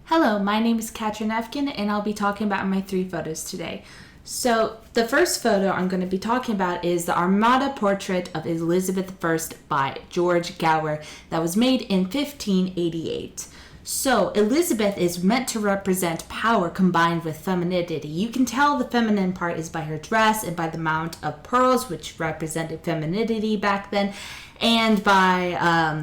Hello, my name is Katrin Efkin, and I'll be talking about my 3 photos today. So, the first photo I'm going to be talking about is the Armada portrait of Elizabeth I by George Gower that was made in 1588. So, Elizabeth is meant to represent power combined with femininity. You can tell the feminine part is by her dress and by the amount of pearls, which represented femininity back then, and by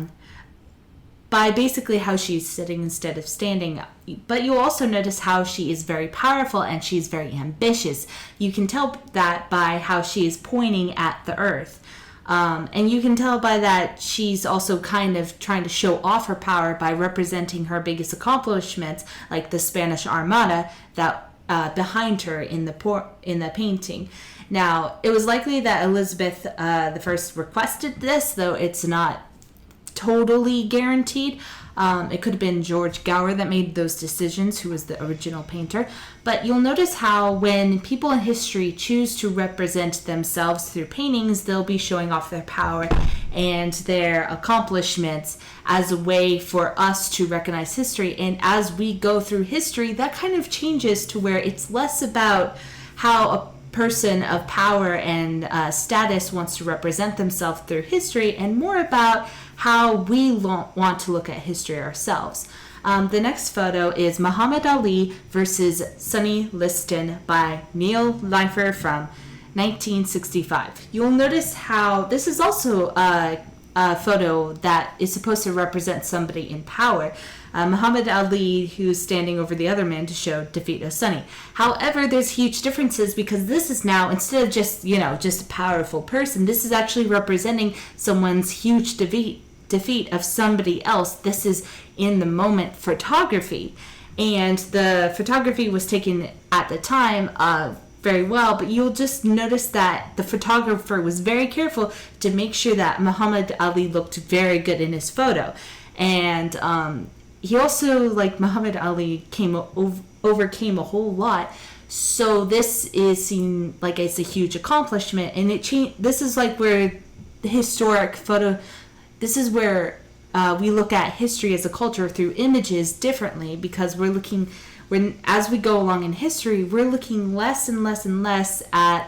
basically how she's sitting instead of standing. But you'll also notice how she is very powerful and she's very ambitious. You can tell that by how she is pointing at the earth. And you can tell by that she's also kind of trying to show off her power by representing her biggest accomplishments, like the Spanish Armada that behind her in the painting. Now, it was likely that Elizabeth I requested this, though it's not totally guaranteed. It could have been George Gower that made those decisions, who was the original painter. But you'll notice how when people in history choose to represent themselves through paintings, they'll be showing off their power and their accomplishments as a way for us to recognize history. And as we go through history, that kind of changes to where it's less about how a person of power and status wants to represent themselves through history and more about how we want to look at history ourselves. The next photo is Muhammad Ali versus Sonny Liston by Neil Leifer from 1965. You'll notice how this is also a photo that is supposed to represent somebody in power. Muhammad Ali, who's standing over the other man to show defeat of Sonny. However, there's huge differences because this is now, instead of just a powerful person, this is actually representing someone's huge defeat of somebody else. This is in the moment photography. And the photography was taken at the time very well, but you'll just notice that the photographer was very careful to make sure that Muhammad Ali looked very good in his photo. And he also, like Muhammad Ali, overcame a whole lot. So this is seen like it's a huge accomplishment, and this is like where the historic photo. This is where we look at history as a culture through images differently, because as we go along in history, we're looking less and less and less at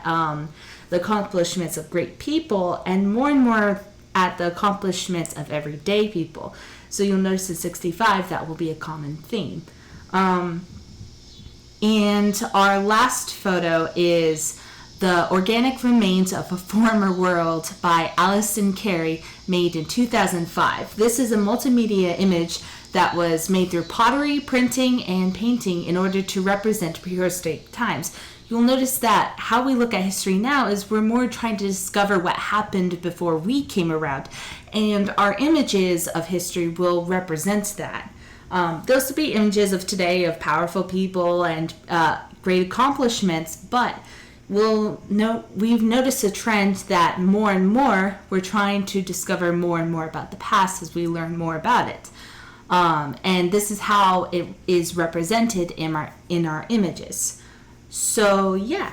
the accomplishments of great people and more at the accomplishments of everyday people. So you'll notice in 65 that will be a common theme. And our last photo is The Organic Remains of a Former World by Alison C, made in 2005. This is a multimedia image that was made through pottery, printing, and painting in order to represent prehistoric times. You'll notice that how we look at history now is we're more trying to discover what happened before we came around, and our images of history will represent that. Those will be images of today of powerful people and great accomplishments, but we've noticed a trend that more and more we're trying to discover more and more about the past as we learn more about it. And this is how it is represented in our images. So yeah,